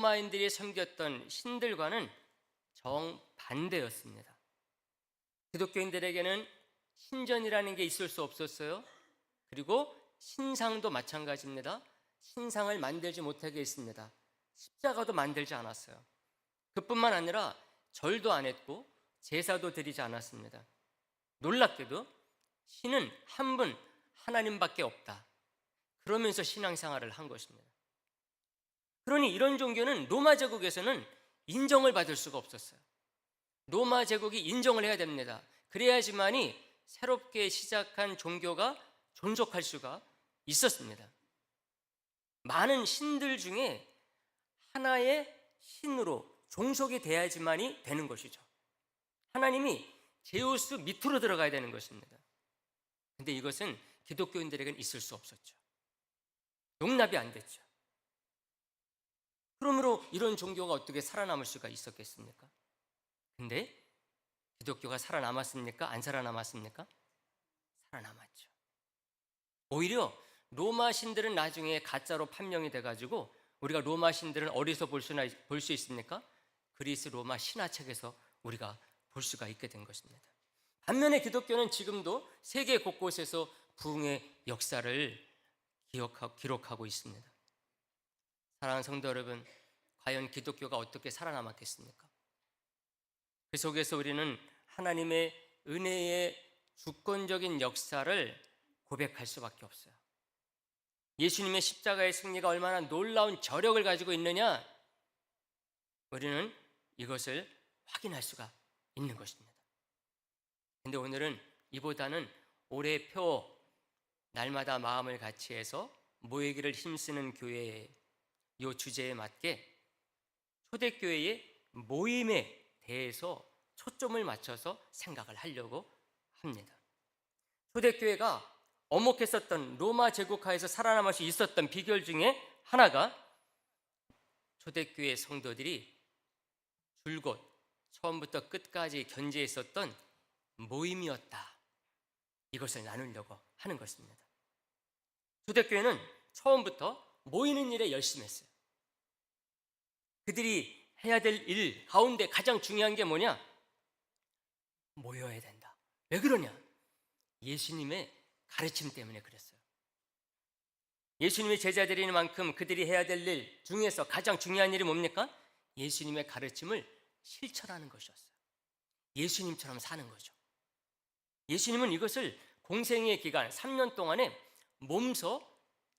로마인들이 섬겼던 신들과는 정반대였습니다. 기독교인들에게는 신전이라는 게 있을 수 없었어요. 그리고 신상도 마찬가지입니다. 신상을 만들지 못하게 했습니다. 십자가도 만들지 않았어요. 그뿐만 아니라 절도 안 했고 제사도 드리지 않았습니다. 놀랍게도 신은 한 분 하나님밖에 없다, 그러면서 신앙생활을 한 것입니다. 그러니 이런 종교는 로마 제국에서는 인정을 받을 수가 없었어요. 로마 제국이 인정을 해야 됩니다. 그래야지만이 새롭게 시작한 종교가 존속할 수가 있었습니다. 많은 신들 중에 하나의 신으로 종속이 돼야지만이 되는 것이죠. 하나님이 제우스 밑으로 들어가야 되는 것입니다. 근데 이것은 기독교인들에게는 있을 수 없었죠. 용납이 안 됐죠. 그러므로 이런 종교가 어떻게 살아남을 수가 있었겠습니까? 근데 기독교가 살아남았습니까? 안 살아남았습니까? 살아남았죠. 오히려 로마 신들은 나중에 가짜로 판명이 돼가지고 우리가 로마 신들은 어디서 볼 수 있습니까? 그리스 로마 신화책에서 우리가 볼 수가 있게 된 것입니다. 반면에 기독교는 지금도 세계 곳곳에서 부흥의 역사를 기록하고 있습니다. 사랑하는 성도 여러분, 과연 기독교가 어떻게 살아남았겠습니까? 그 속에서 우리는 하나님의 은혜의 주권적인 역사를 고백할 수밖에 없어요. 예수님의 십자가의 승리가 얼마나 놀라운 저력을 가지고 있느냐, 우리는 이것을 확인할 수가 있는 것입니다. 근데 오늘은 이보다는 올해 표 날마다 마음을 같이 해서 모이기를 힘쓰는 교회의 이 주제에 맞게 초대교회의 모임에 대해서 초점을 맞춰서 생각을 하려고 합니다. 초대교회가 엄혹했었던 로마 제국하에서 살아남을 수 있었던 비결 중에 하나가 초대교회 성도들이 줄곧 처음부터 끝까지 견지했었던 모임이었다. 이것을 나누려고 하는 것입니다. 초대교회는 처음부터 모이는 일에 열심히 했어요. 그들이 해야 될 일 가운데 가장 중요한 게 뭐냐? 모여야 된다. 왜 그러냐? 예수님의 가르침 때문에 그랬어요. 예수님의 제자들인 만큼 그들이 해야 될 일 중에서 가장 중요한 일이 뭡니까? 예수님의 가르침을 실천하는 것이었어요. 예수님처럼 사는 거죠. 예수님은 이것을 공생의 기간 3년 동안에 몸소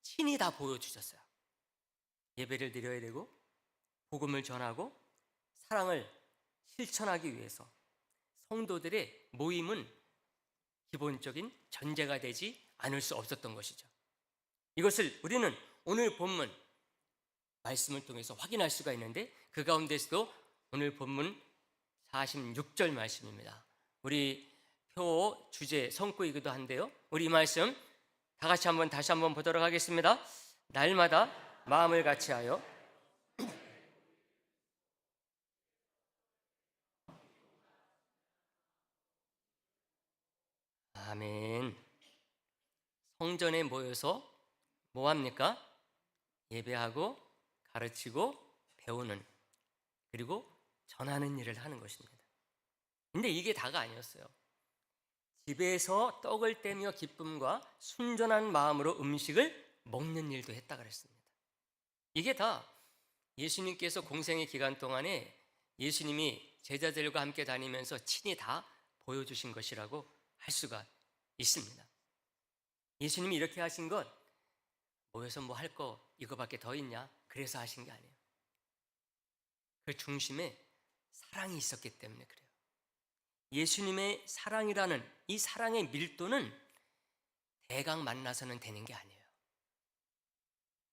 친히 다 보여주셨어요. 예배를 드려야 되고 복음을 전하고 사랑을 실천하기 위해서 성도들의 모임은 기본적인 전제가 되지 않을 수 없었던 것이죠. 이것을 우리는 오늘 본문 말씀을 통해서 확인할 수가 있는데, 그 가운데서도 오늘 본문 46절 말씀입니다. 우리 표 주제 성구이기도 한데요, 우리 이 말씀 다 같이 다시 한번 보도록 하겠습니다. 날마다 마음을 같이하여 아멘. 성전에 모여서 뭐 합니까? 예배하고 가르치고 배우는, 그리고 전하는 일을 하는 것입니다. 근데 이게 다가 아니었어요. 집에서 떡을 떼며 기쁨과 순전한 마음으로 음식을 먹는 일도 했다 그랬습니다. 이게 다 예수님께서 공생의 기간 동안에 예수님이 제자들과 함께 다니면서 친히 다 보여주신 것이라고 할 수가 있습니다. 예수님이 이렇게 하신 것, 모여서 뭐 할 거 이거밖에 더 있냐, 그래서 하신 게 아니에요. 그 중심에 사랑이 있었기 때문에 그래요. 예수님의 사랑이라는 이 사랑의 밀도는 대강 만나서는 되는 게 아니에요.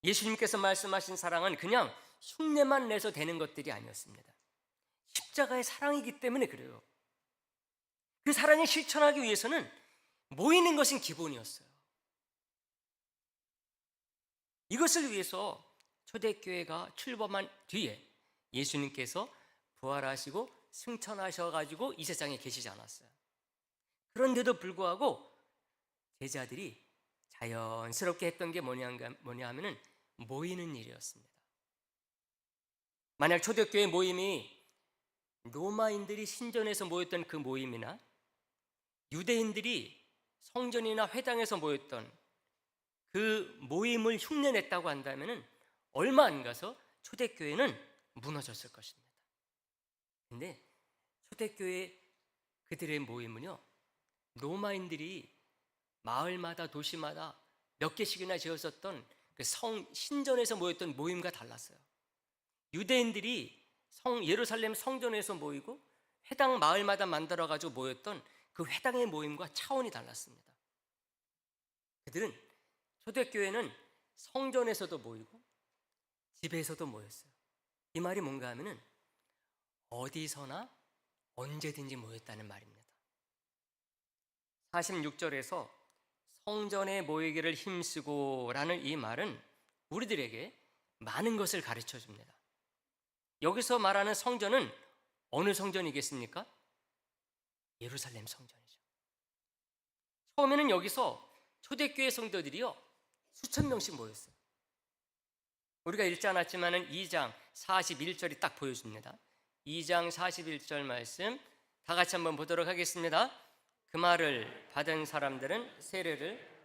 예수님께서 말씀하신 사랑은 그냥 흉내만 내서 되는 것들이 아니었습니다. 십자가의 사랑이기 때문에 그래요. 그 사랑을 실천하기 위해서는 모이는 것은 기본이었어요. 이것을 위해서 초대교회가 출범한 뒤에 예수님께서 부활하시고 승천하셔가지고 이 세상에 계시지 않았어요. 그런데도 불구하고 제자들이 자연스럽게 했던 게 뭐냐 하면은 모이는 일이었습니다. 만약 초대교회 모임이 로마인들이 신전에서 모였던 그 모임이나 유대인들이 성전이나 회당에서 모였던 그 모임을 흉내냈다고 한다면 얼마 안 가서 초대교회는 무너졌을 것입니다. 근데 초대교회 그들의 모임은요, 로마인들이 마을마다 도시마다 몇 개씩이나 지었었던 그 신전에서 모였던 모임과 달랐어요. 유대인들이 예루살렘 성전에서 모이고 회당 마을마다 만들어가지고 모였던 그 회당의 모임과 차원이 달랐습니다. 그들은, 초대교회는 성전에서도 모이고 집에서도 모였어요. 이 말이 뭔가 하면은 어디서나 언제든지 모였다는 말입니다. 46절에서 성전에 모이기를 힘쓰고 라는 이 말은 우리들에게 많은 것을 가르쳐 줍니다. 여기서 말하는 성전은 어느 성전이겠습니까? 예루살렘 성전이죠. 처음에는 여기서 초대교회 성도들이요, 수천 명씩 모였어요. 우리가 읽지 않았지만은 2장 41절이 딱 보여줍니다. 2장 41절 말씀 다 같이 한번 보도록 하겠습니다. 그 말을 받은 사람들은 세례를,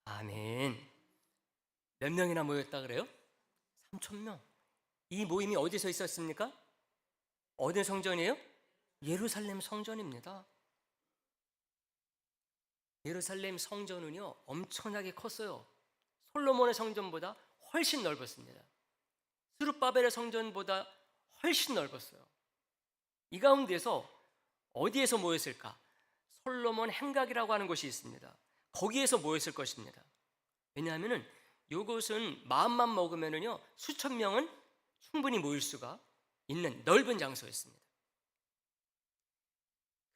아멘. 몇 명이나 모였다 그래요? 3,000명. 이 모임이 어디서 있었습니까? 어디 성전이에요? 예루살렘 성전입니다. 예루살렘 성전은요, 엄청나게 컸어요. 솔로몬의 성전보다 훨씬 넓었습니다. 스룹바벨의 성전보다 훨씬 넓었어요. 이 가운데서 어디에서 모였을까? 솔로몬 행각이라고 하는 곳이 있습니다. 거기에서 모였을 것입니다. 왜냐하면 이곳은 마음만 먹으면요, 수천 명은 충분히 모일 수가 있는 넓은 장소였습니다.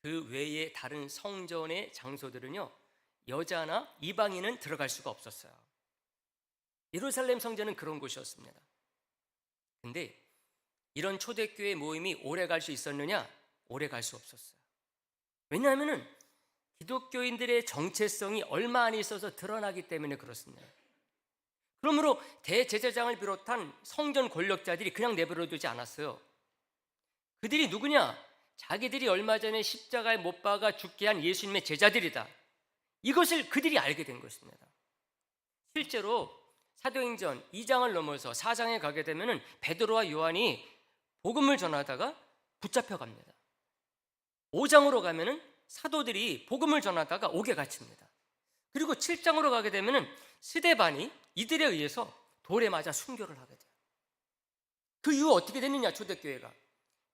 그 외에 다른 성전의 장소들은요, 여자나 이방인은 들어갈 수가 없었어요. 예루살렘 성전은 그런 곳이었습니다. 근데 이런 초대교회 모임이 오래 갈 수 있었느냐? 오래 갈 수 없었어요. 왜냐하면 기독교인들의 정체성이 얼마 안 있어서 드러나기 때문에 그렇습니다. 그러므로 대제사장을 비롯한 성전 권력자들이 그냥 내버려두지 않았어요. 그들이 누구냐? 자기들이 얼마 전에 십자가에 못 박아 죽게 한 예수님의 제자들이다. 이것을 그들이 알게 된 것입니다. 실제로 사도행전 2장을 넘어서 4장에 가게 되면 베드로와 요한이 복음을 전하다가 붙잡혀갑니다. 5장으로 가면 사도들이 복음을 전하다가 옥에 갇힙니다. 그리고 7장으로 가게 되면 스데반이 이들에 의해서 돌에 맞아 순교를 하게 돼요. 그 이후 어떻게 됐느냐? 초대교회가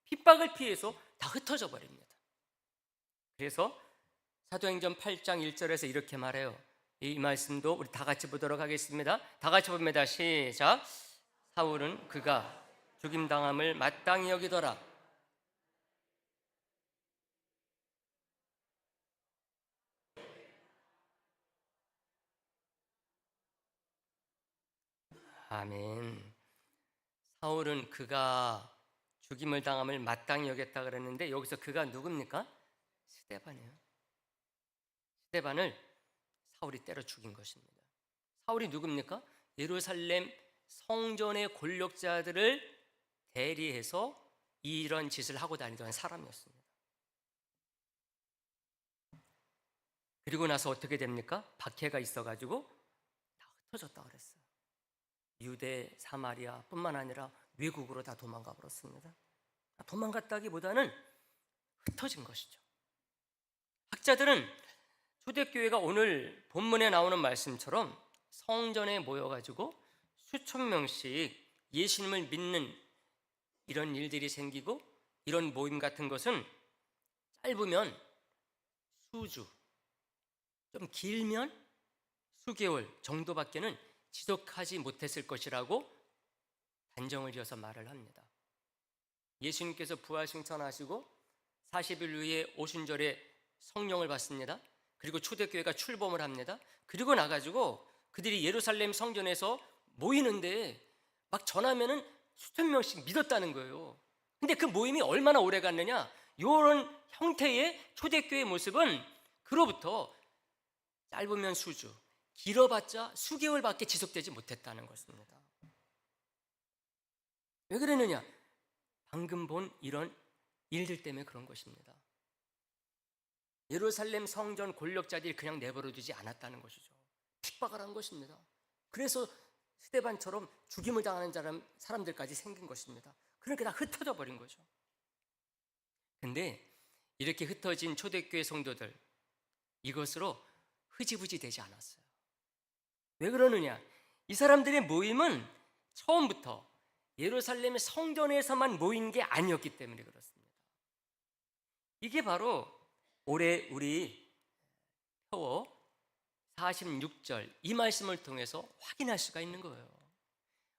핍박을 피해서 다 흩어져 버립니다. 그래서 사도행전 8장 1절에서 이렇게 말해요. 이 말씀도 우리 다 같이 보도록 하겠습니다. 다 같이 봅니다. 시작. 사울은 그가 죽임당함을 마땅히 여기더라. 아멘. 사울은 그가 죽임을 당함을 마땅히 여겼다 그랬는데 여기서 그가 누굽니까? 스데반이에요. 스데반을 사울이 때려 죽인 것입니다. 사울이 누굽니까? 예루살렘 성전의 권력자들을 대리해서 이런 짓을 하고 다니던 사람이었습니다. 그리고 나서 어떻게 됩니까? 박해가 있어가지고 다 흩어졌다 그랬어요. 유대, 사마리아 뿐만 아니라 외국으로 다 도망가 버렸습니다. 도망갔다기보다는 흩어진 것이죠. 학자들은 초대교회가 오늘 본문에 나오는 말씀처럼 성전에 모여가지고 수천 명씩 예수님을 믿는 이런 일들이 생기고 이런 모임 같은 것은 짧으면 수주, 좀 길면 수개월 정도밖에는 지속하지 못했을 것이라고 단정을 지어서 말을 합니다. 예수님께서 부활승천하시고 40일 후에 오순절에 성령을 받습니다. 그리고 초대교회가 출범을 합니다. 그리고 나가지고 그들이 예루살렘 성전에서 모이는데 막 전하면은 수천 명씩 믿었다는 거예요. 근데 그 모임이 얼마나 오래 갔느냐? 이런 형태의 초대교회 모습은 그로부터 짧으면 수주, 길어봤자 수개월밖에 지속되지 못했다는 것입니다. 왜 그랬느냐? 방금 본 이런 일들 때문에 그런 것입니다. 예루살렘 성전 권력자들이 그냥 내버려두지 않았다는 것이죠. 핍박을 한 것입니다. 그래서 스데반처럼 죽임을 당하는 사람들까지 생긴 것입니다. 그러니까 다 흩어져 버린 거죠. 근데 이렇게 흩어진 초대교회 성도들, 이것으로 흐지부지 되지 않았어요. 왜 그러느냐? 이 사람들의 모임은 처음부터 예루살렘 성전에서만 모인 게 아니었기 때문에 그렇습니다. 이게 바로 올해 우리 표어 46절 이 말씀을 통해서 확인할 수가 있는 거예요.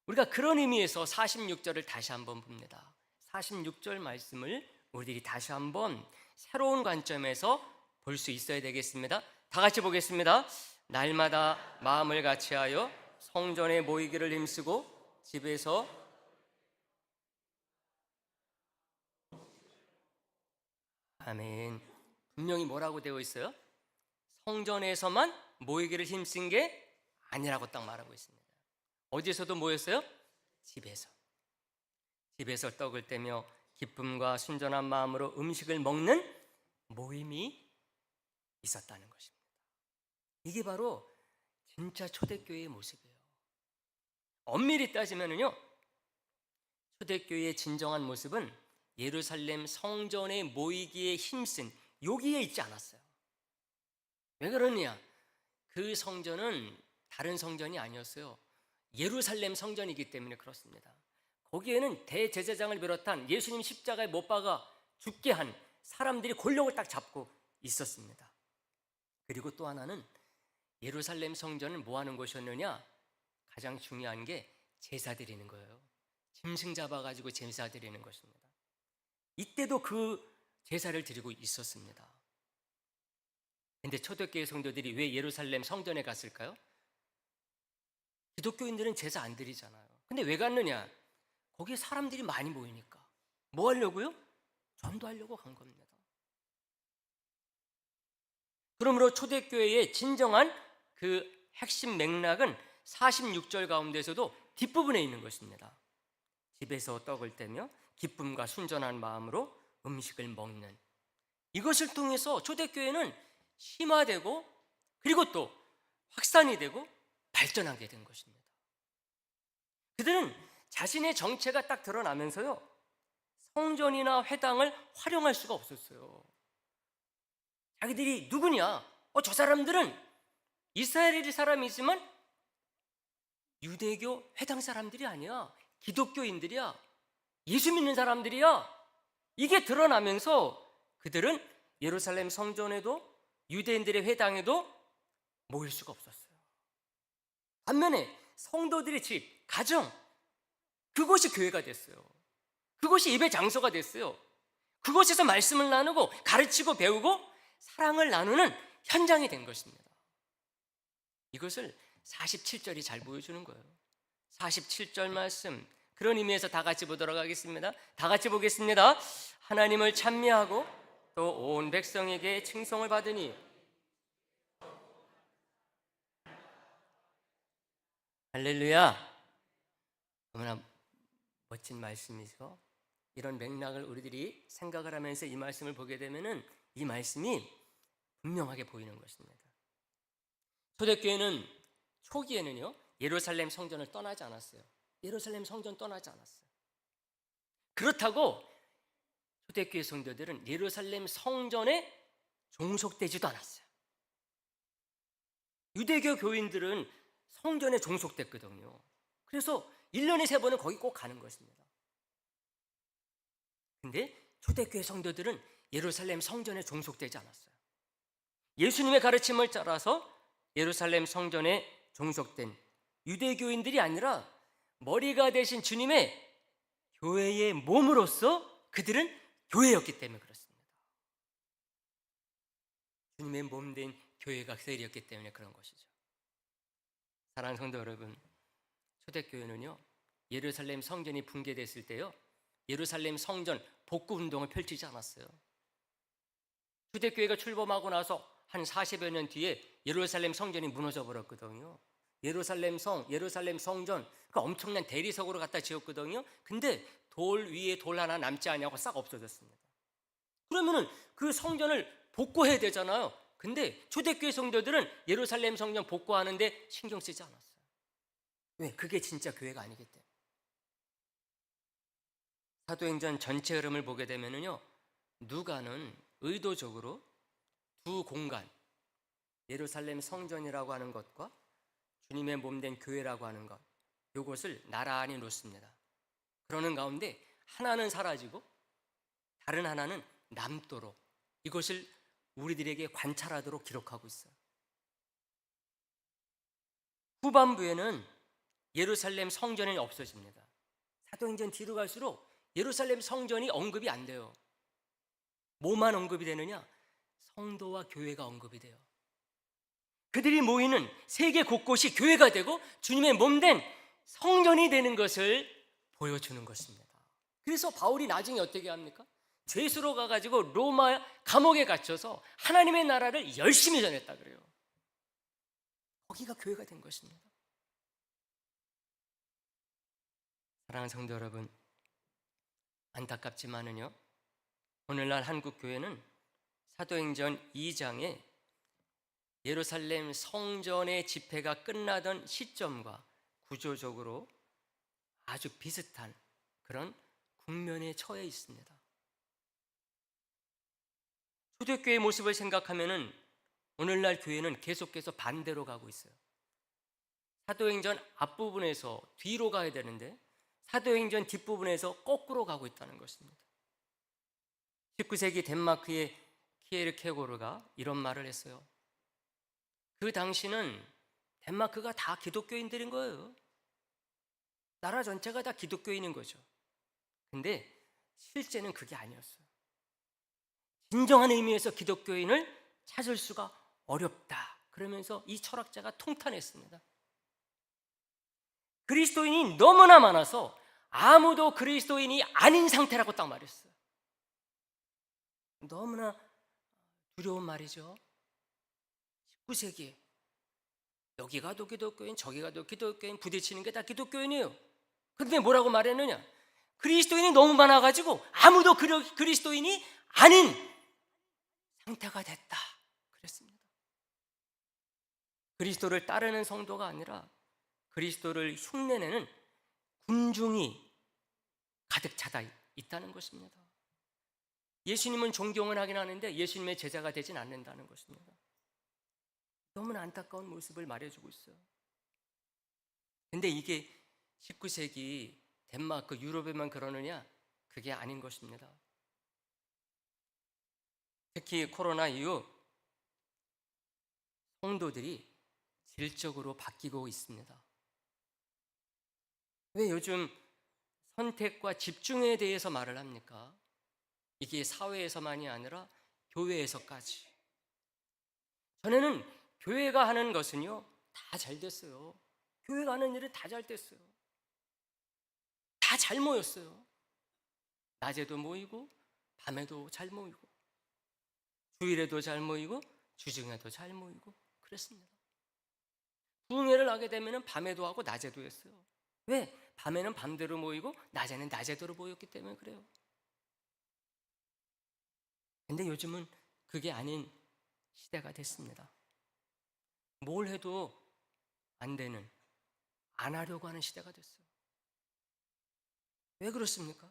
우리가 그런 의미에서 46절을 다시 한번 봅니다. 46절 말씀을 우리들이 다시 한번 새로운 관점에서 볼 수 있어야 되겠습니다. 다 같이 보겠습니다. 날마다 마음을 같이하여 성전에 모이기를 힘쓰고 집에서 아멘. 분명히 뭐라고 되어 있어요? 성전에서만 모이기를 힘쓴 게 아니라고 딱 말하고 있습니다. 어디서도 모였어요? 집에서. 집에서 떡을 떼며 기쁨과 순전한 마음으로 음식을 먹는 모임이 있었다는 것입니다. 이게 바로 진짜 초대교회의 모습이에요. 엄밀히 따지면요, 초대교회의 진정한 모습은 예루살렘 성전에 모이기에 힘쓴 여기에 있지 않았어요. 왜 그러느냐? 그 성전은 다른 성전이 아니었어요. 예루살렘 성전이기 때문에 그렇습니다. 거기에는 대제사장을 비롯한 예수님 십자가에 못 박아 죽게 한 사람들이 권력을 딱 잡고 있었습니다. 그리고 또 하나는 예루살렘 성전은 뭐 하는 곳이었느냐? 가장 중요한 게 제사 드리는 거예요. 짐승 잡아가지고 제사 드리는 것입니다. 이때도 그 제사를 드리고 있었습니다. 근데 초대교회 성도들이 왜 예루살렘 성전에 갔을까요? 기독교인들은 제사 안 드리잖아요. 근데 왜 갔느냐? 거기에 사람들이 많이 모이니까. 뭐 하려고요? 전도하려고 간 겁니다. 그러므로 초대교회의 진정한 그 핵심 맥락은 46절 가운데서도 뒷부분에 있는 것입니다. 집에서 떡을 떼며 기쁨과 순전한 마음으로 음식을 먹는, 이것을 통해서 초대교회는 심화되고 그리고 또 확산이 되고 발전하게 된 것입니다. 그들은 자신의 정체가 딱 드러나면서요, 성전이나 회당을 활용할 수가 없었어요. 자기들이 누구냐? 저 사람들은 이스라엘 사람이지만 유대교 회당 사람들이 아니야. 기독교인들이야. 예수 믿는 사람들이야. 이게 드러나면서 그들은 예루살렘 성전에도 유대인들의 회당에도 모일 수가 없었어요. 반면에 성도들의 집, 가정, 그곳이 교회가 됐어요. 그곳이 예배 장소가 됐어요. 그곳에서 말씀을 나누고 가르치고 배우고 사랑을 나누는 현장이 된 것입니다. 이것을 47절이 잘 보여주는 거예요. 47절 말씀, 그런 의미에서 다 같이 보도록 하겠습니다. 다 같이 보겠습니다. 하나님을 찬미하고 또 온 백성에게 칭송을 받으니. 할렐루야. 너무나 멋진 말씀이죠. 이런 맥락을 우리들이 생각을 하면서 이 말씀을 보게 되면은 이 말씀이 분명하게 보이는 것입니다. 초대교회는 초기에는요, 예루살렘 성전을 떠나지 않았어요. 예루살렘 성전 떠나지 않았어요. 그렇다고 초대교회 성도들은 예루살렘 성전에 종속되지도 않았어요. 유대교 교인들은 성전에 종속됐거든요. 그래서 1년에 3번은 거기 꼭 가는 것입니다. 근데 초대교회 성도들은 예루살렘 성전에 종속되지 않았어요. 예수님의 가르침을 따라서 예루살렘 성전에 종속된 유대교인들이 아니라 머리가 되신 주님의 교회의 몸으로서 그들은 교회였기 때문에 그렇습니다. 주님의 몸된 교회가 그들이었기 때문에 그런 것이죠. 사랑하는 성도 여러분, 초대교회는요, 예루살렘 성전이 붕괴됐을 때요, 예루살렘 성전 복구 운동을 펼치지 않았어요. 초대교회가 출범하고 나서 한 40여 년 뒤에 예루살렘 성전이 무너져 버렸거든요. 예루살렘 성전 그 엄청난 대리석으로 갖다 지었거든요. 근데 돌 위에 돌 하나 남지 않냐고 싹 없어졌습니다. 그러면은 그 성전을 복구해야 되잖아요. 근데 초대교회 성도들은 예루살렘 성전 복구하는데 신경 쓰지 않았어요. 왜? 그게 진짜 교회가 아니기 때문에. 사도행전 전체 흐름을 보게 되면은요, 누가는 의도적으로 두 공간, 예루살렘 성전이라고 하는 것과 주님의 몸된 교회라고 하는 것, 이것을 나란히 놓습니다. 그러는 가운데 하나는 사라지고 다른 하나는 남도록 이것을 우리들에게 관찰하도록 기록하고 있어요. 후반부에는 예루살렘 성전이 없어집니다. 사도행전 뒤로 갈수록 예루살렘 성전이 언급이 안 돼요. 뭐만 언급이 되느냐? 성도와 교회가 언급이 돼요. 그들이 모이는 세계 곳곳이 교회가 되고 주님의 몸된 성전이 되는 것을 보여주는 것입니다. 그래서 바울이 나중에 어떻게 합니까? 죄수로 가가지고 로마 감옥에 갇혀서 하나님의 나라를 열심히 전했다 그래요. 거기가 교회가 된 것입니다. 사랑하는 성도 여러분, 안타깝지만은요, 오늘날 한국 교회는 사도행전 2장에 예루살렘 성전의 집회가 끝나던 시점과 구조적으로 아주 비슷한 그런 국면에 처해 있습니다. 초대교회의 모습을 생각하면은 오늘날 교회는 계속해서 반대로 가고 있어요. 사도행전 앞부분에서 뒤로 가야 되는데 사도행전 뒷부분에서 거꾸로 가고 있다는 것입니다. 19세기 덴마크의 키에르케고르가 이런 말을 했어요. 그 당시는 덴마크가 다 기독교인들인 거예요. 나라 전체가 다 기독교인인 거죠. 근데 실제는 그게 아니었어요. 진정한 의미에서 기독교인을 찾을 수가 어렵다. 그러면서 이 철학자가 통탄했습니다. 그리스도인이 너무나 많아서 아무도 그리스도인이 아닌 상태라고 딱 말했어요. 너무나 두려운 말이죠. 19세기에 여기 가도 기독교인 저기 가도 기독교인 부딪히는 게 다 기독교인이에요. 그런데 뭐라고 말했느냐? 그리스도인이 너무 많아가지고 아무도 그리스도인이 아닌 상태가 됐다 그랬습니다. 그리스도를 따르는 성도가 아니라 그리스도를 흉내내는 군중이 가득 차다 있다는 것입니다. 예수님은 존경을 하긴 하는데 예수님의 제자가 되진 않는다는 것입니다. 너무나 안타까운 모습을 말해주고 있어요. 근데 이게 19세기 덴마크, 유럽에만 그러느냐? 그게 아닌 것입니다. 특히 코로나 이후 성도들이 질적으로 바뀌고 있습니다. 왜 요즘 선택과 집중에 대해서 말을 합니까? 이게 사회에서만이 아니라 교회에서까지. 전에는 교회가 하는 것은요, 다 잘 됐어요. 교회가 하는 일은 다 잘 됐어요. 다 잘 모였어요. 낮에도 모이고 밤에도 잘 모이고 주일에도 잘 모이고 주중에도 잘 모이고 그랬습니다. 부흥회를 하게 되면 밤에도 하고 낮에도 했어요. 왜? 밤에는 밤대로 모이고 낮에는 낮에대로 모였기 때문에 그래요. 근데 요즘은 그게 아닌 시대가 됐습니다. 뭘 해도 안 되는, 안 하려고 하는 시대가 됐어요. 왜 그렇습니까?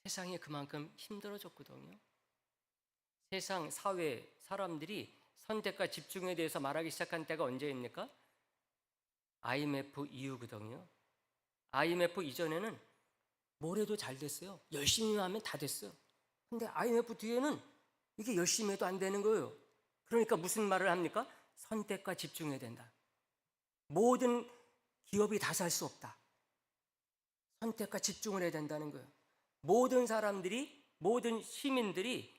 세상이 그만큼 힘들어졌거든요. 세상, 사회, 사람들이 선택과 집중에 대해서 말하기 시작한 때가 언제입니까? IMF 이후거든요. IMF 이전에는 뭘 해도 잘 됐어요. 열심히 하면 다 됐어요. 근데 IMF 뒤에는 이게 열심히 해도 안 되는 거예요. 그러니까 무슨 말을 합니까? 선택과 집중해야 된다. 모든 기업이 다 살 수 없다. 선택과 집중을 해야 된다는 거예요. 모든 사람들이, 모든 시민들이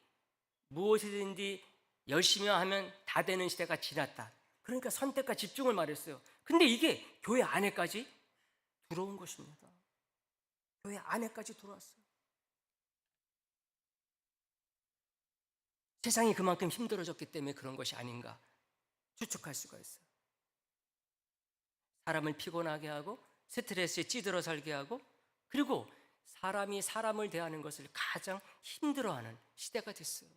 무엇이든지 열심히 하면 다 되는 시대가 지났다. 그러니까 선택과 집중을 말했어요. 근데 이게 교회 안에까지 들어온 것입니다. 교회 안에까지 들어왔어요. 세상이 그만큼 힘들어졌기 때문에 그런 것이 아닌가 추측할 수가 있어요. 사람을 피곤하게 하고 스트레스에 찌들어 살게 하고, 그리고 사람이 사람을 대하는 것을 가장 힘들어하는 시대가 됐어요.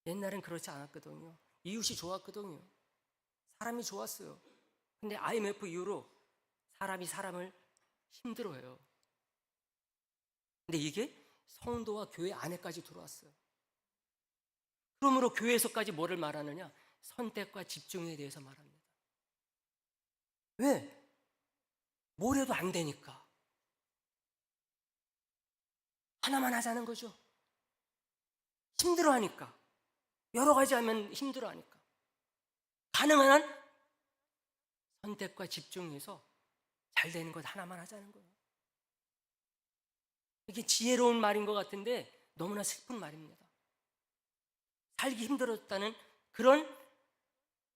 옛날엔 그렇지 않았거든요. 이웃이 좋았거든요. 사람이 좋았어요. 근데 IMF 이후로 사람이 사람을 힘들어해요. 근데 이게 성도와 교회 안에까지 들어왔어요. 그러므로 교회에서까지 뭐를 말하느냐? 선택과 집중에 대해서 말합니다. 왜? 뭘 해도 안 되니까. 하나만 하자는 거죠. 힘들어하니까. 여러 가지 하면 힘들어하니까. 가능한 한 선택과 집중해서 잘 되는 것 하나만 하자는 거예요. 이게 지혜로운 말인 것 같은데 너무나 슬픈 말입니다. 살기 힘들었다는 그런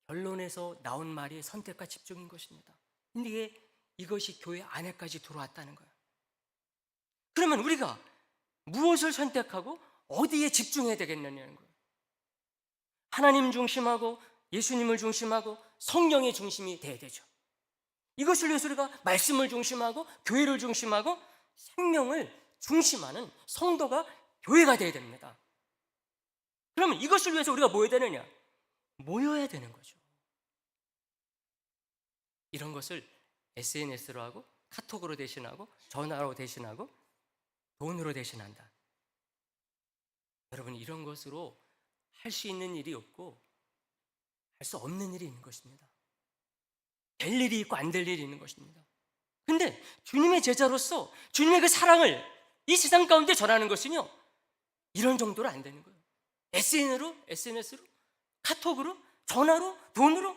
결론에서 나온 말이 선택과 집중인 것입니다. 근데 이것이 교회 안에까지 들어왔다는 거예요. 그러면 우리가 무엇을 선택하고 어디에 집중해야 되겠느냐는 거예요. 하나님 중심하고 예수님을 중심하고 성령의 중심이 돼야 되죠. 이것을 위해서 우리가 말씀을 중심하고 교회를 중심하고 생명을 중심하는 성도가 교회가 돼야 됩니다. 그러면 이것을 위해서 우리가 뭐 해야 되느냐? 모여야 되는 거죠. 이런 것을 SNS로 하고 카톡으로 대신하고 전화로 대신하고 돈으로 대신한다. 여러분, 이런 것으로 할 수 있는 일이 없고 할 수 없는 일이 있는 것입니다. 될 일이 있고 안 될 일이 있는 것입니다. 근데 주님의 제자로서 주님의 그 사랑을 이 세상 가운데 전하는 것은요, 이런 정도로 안 되는 거예요. SNS로, 카톡으로, 전화로, 돈으로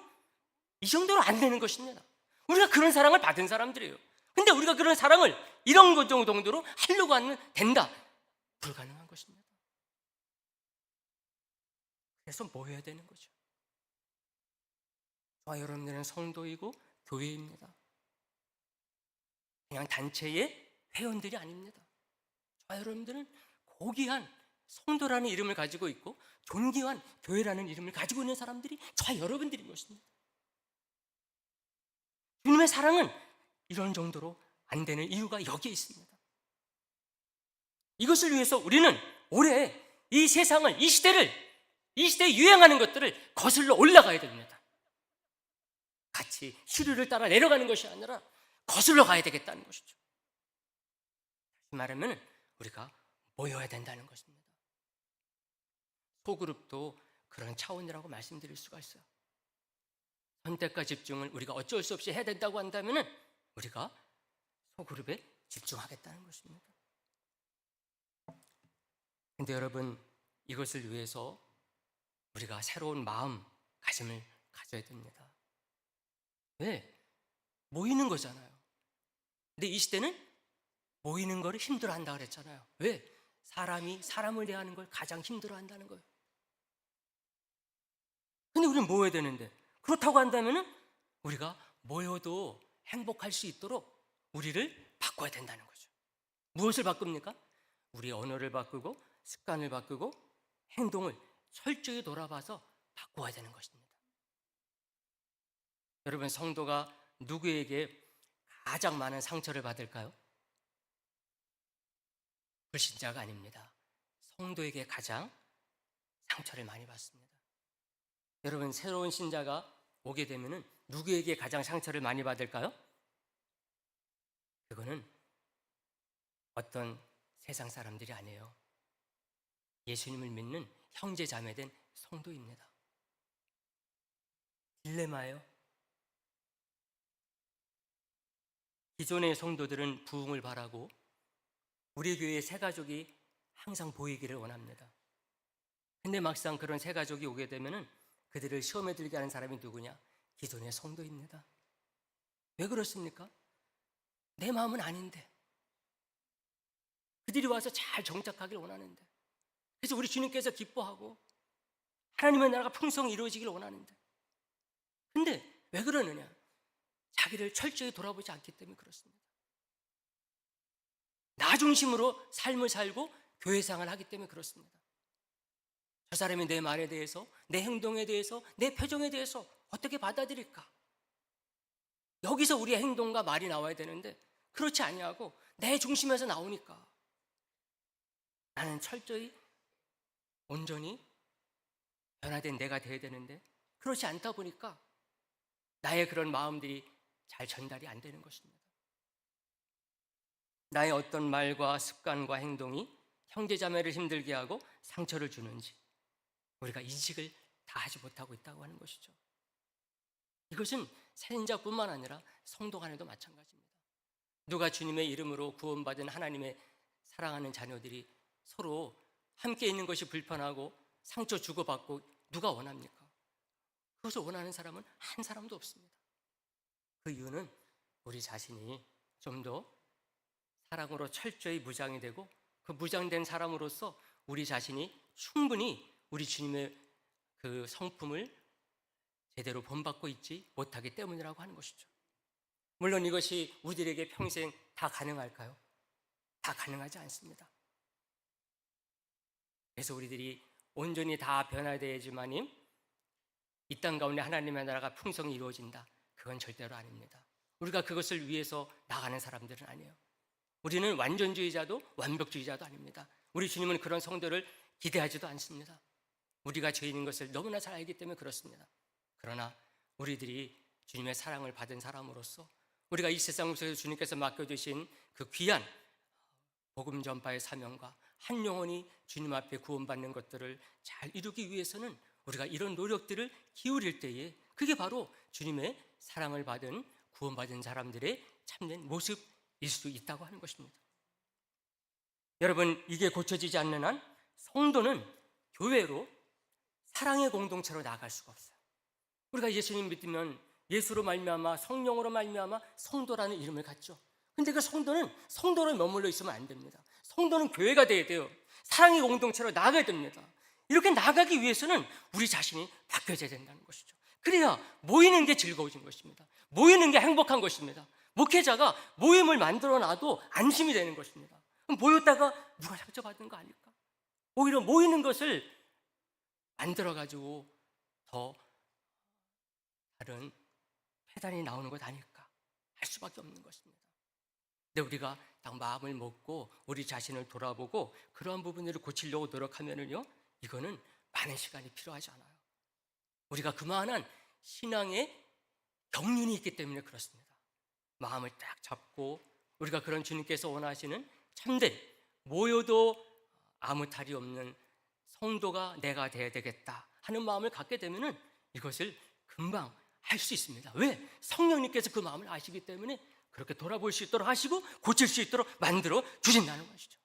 이 정도로 안 되는 것입니다. 우리가 그런 사랑을 받은 사람들이에요. 근데 우리가 그런 사랑을 이런 것 정도로 하려고 하면 된다? 불가능한 것입니다. 그래서 뭐 해야 되는 거죠? 저와 여러분들은 성도이고 교회입니다. 그냥 단체의 회원들이 아닙니다. 저와 여러분들은 고귀한 성도라는 이름을 가지고 있고 존귀한 교회라는 이름을 가지고 있는 사람들이 저와 여러분들인 것입니다. 주님의 사랑은 이런 정도로 안 되는 이유가 여기에 있습니다. 이것을 위해서 우리는 올해 이 세상을, 이 시대에 유행하는 것들을 거슬러 올라가야 됩니다. 같이 시류를 따라 내려가는 것이 아니라 거슬러 가야 되겠다는 것이죠. 다시 말하면 우리가 모여야 된다는 것입니다. 소그룹도 그런 차원이라고 말씀드릴 수가 있어요. 선택과 집중을 우리가 어쩔 수 없이 해야 된다고 한다면 우리가 소그룹에 집중하겠다는 것입니다. 근데 여러분, 이것을 위해서 우리가 새로운 마음가짐을 가져야 됩니다. 왜? 모이는 거잖아요. 근데 이 시대는 모이는 거를 힘들어한다 그랬잖아요. 왜? 사람이 사람을 대하는 걸 가장 힘들어한다는 거예요. 근데 우리는 모여야 되는데, 그렇다고 한다면 우리가 모여도 행복할 수 있도록 우리를 바꿔야 된다는 거죠. 무엇을 바꿉니까? 우리의 언어를 바꾸고 습관을 바꾸고 행동을 철저히 돌아봐서 바꿔야 되는 것입니다. 여러분, 성도가 누구에게 가장 많은 상처를 받을까요? 불신자가 아닙니다. 성도에게 가장 상처를 많이 받습니다. 여러분, 새로운 신자가 오게 되면 누구에게 가장 상처를 많이 받을까요? 그거는 어떤 세상 사람들이 아니에요. 예수님을 믿는 형제 자매된 성도입니다. 딜레마예요. 기존의 성도들은 부흥을 바라고 우리 교회의 새 가족이 항상 보이기를 원합니다. 근데 막상 그런 새 가족이 오게 되면 그들을 시험에 들게 하는 사람이 누구냐? 기존의 성도입니다. 왜 그렇습니까? 내 마음은 아닌데, 그들이 와서 잘 정착하길 원하는데, 그래서 우리 주님께서 기뻐하고 하나님의 나라가 풍성히 이루어지길 원하는데, 근데 왜 그러느냐? 자기를 철저히 돌아보지 않기 때문에 그렇습니다. 나 중심으로 삶을 살고 교회생활을 하기 때문에 그렇습니다. 저 사람이 내 말에 대해서, 내 행동에 대해서, 내 표정에 대해서 어떻게 받아들일까? 여기서 우리의 행동과 말이 나와야 되는데 그렇지 아니하고 내 중심에서 나오니까 나는 철저히 온전히 변화된 내가 돼야 되는데 그렇지 않다 보니까 나의 그런 마음들이 잘 전달이 안 되는 것입니다. 나의 어떤 말과 습관과 행동이 형제자매를 힘들게 하고 상처를 주는지 우리가 인식을 다 하지 못하고 있다고 하는 것이죠. 이것은 살인자뿐만 아니라 성도 간에도 마찬가지입니다. 누가 주님의 이름으로 구원받은 하나님의 사랑하는 자녀들이 서로 함께 있는 것이 불편하고 상처 주고받고 누가 원합니까? 그것을 원하는 사람은 한 사람도 없습니다. 그 이유는 우리 자신이 좀 더 사랑으로 철저히 무장이 되고 그 무장된 사람으로서 우리 자신이 충분히 우리 주님의 그 성품을 제대로 본받고 있지 못하기 때문이라고 하는 것이죠. 물론 이것이 우리에게 평생 다 가능할까요? 다 가능하지 않습니다. 그래서 우리들이 온전히 다 변화되어야지만이 이 땅 가운데 하나님의 나라가 풍성히 이루어진다. 그건 절대로 아닙니다. 우리가 그것을 위해서 나가는 사람들은 아니에요. 우리는 완전주의자도 완벽주의자도 아닙니다. 우리 주님은 그런 성도를 기대하지도 않습니다. 우리가 죄인인 것을 너무나 잘 알기 때문에 그렇습니다. 그러나 우리들이 주님의 사랑을 받은 사람으로서 우리가 이 세상 속에서 주님께서 맡겨주신 그 귀한 복음 전파의 사명과 한 영혼이 주님 앞에 구원받는 것들을 잘 이루기 위해서는 우리가 이런 노력들을 기울일 때에 그게 바로 주님의 사랑을 받은 구원받은 사람들의 참된 모습일 수 있다고 하는 것입니다. 여러분, 이게 고쳐지지 않는 한 성도는 교회로 사랑의 공동체로 나아갈 수가 없어요. 우리가 예수님 믿으면 예수로 말미암아 성령으로 말미암아 성도라는 이름을 갖죠. 근데 그 성도는 성도로 머물러 있으면 안 됩니다. 성도는 교회가 돼야 돼요. 사랑의 공동체로 나아가야 됩니다. 이렇게 나아가기 위해서는 우리 자신이 바뀌어져야 된다는 것이죠. 그래야 모이는 게 즐거워진 것입니다. 모이는 게 행복한 것입니다. 목회자가 모임을 만들어 놔도 안심이 되는 것입니다. 그럼 모였다가 누가 상처받은 거 아닐까? 오히려 모이는 것을 만들어 가지고 더 다른 폐단이 나오는 것 아닐까 할 수밖에 없는 것입니다. 근데 우리가 딱 마음을 먹고 우리 자신을 돌아보고 그러한 부분들을 고치려고 노력하면은요, 이거는 많은 시간이 필요하지 않아요. 우리가 그만한 신앙의 경륜이 있기 때문에 그렇습니다. 마음을 딱 잡고 우리가 그런 주님께서 원하시는 참된 모여도 아무 탈이 없는 성도가 내가 돼야 되겠다 하는 마음을 갖게 되면은 이것을 금방 할 수 있습니다. 왜? 성령님께서 그 마음을 아시기 때문에 그렇게 돌아볼 수 있도록 하시고 고칠 수 있도록 만들어 주신다는 것이죠.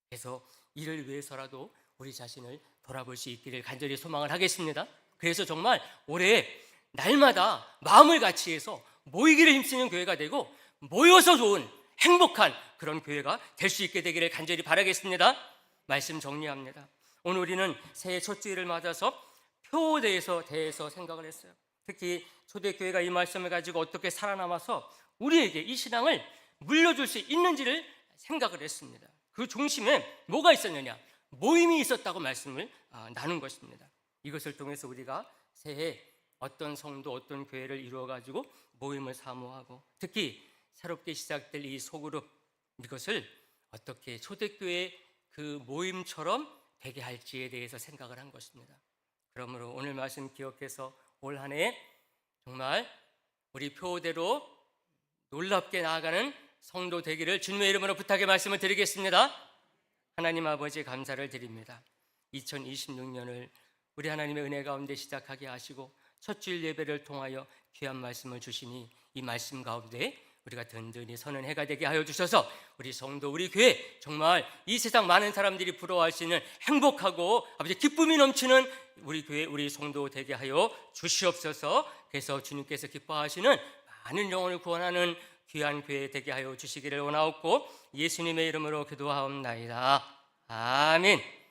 그래서 이를 위해서라도 우리 자신을 돌아볼 수 있기를 간절히 소망을 하겠습니다. 그래서 정말 올해 날마다 마음을 같이 해서 모이기를 힘쓰는 교회가 되고 모여서 좋은 행복한 그런 교회가 될 수 있게 되기를 간절히 바라겠습니다. 말씀 정리합니다. 오늘 우리는 새해 첫 주일을 맞아서 표대에 대해서 생각을 했어요. 특히 초대교회가 이 말씀을 가지고 어떻게 살아남아서 우리에게 이 신앙을 물려줄 수 있는지를 생각을 했습니다. 그 중심에 뭐가 있었느냐? 모임이 있었다고 말씀을 나눈 것입니다. 이것을 통해서 우리가 새해 어떤 성도, 어떤 교회를 이루어가지고 모임을 사모하고 특히 새롭게 시작될 이 소그룹, 이것을 어떻게 초대교회 그 모임처럼 되게 할지에 대해서 생각을 한 것입니다. 그러므로 오늘 말씀 기억해서 올 한 해 정말 우리 표대로 놀랍게 나아가는 성도 되기를 주님의 이름으로 부탁의 말씀을 드리겠습니다. 하나님 아버지 감사를 드립니다. 2026년을 우리 하나님의 은혜 가운데 시작하게 하시고 첫 주일 예배를 통하여 귀한 말씀을 주시니 이 말씀 가운데 우리가 든든히 서는 해가 되게 하여 주셔서 우리 성도, 우리 교회 정말 이 세상 많은 사람들이 부러워할 수 있는 행복하고 아버지 기쁨이 넘치는 우리 교회, 우리 성도 되게 하여 주시옵소서. 그래서 주님께서 기뻐하시는 많은 영혼을 구원하는 귀한 교회 되게 하여 주시기를 원하옵고 예수님의 이름으로 기도하옵나이다. 아멘.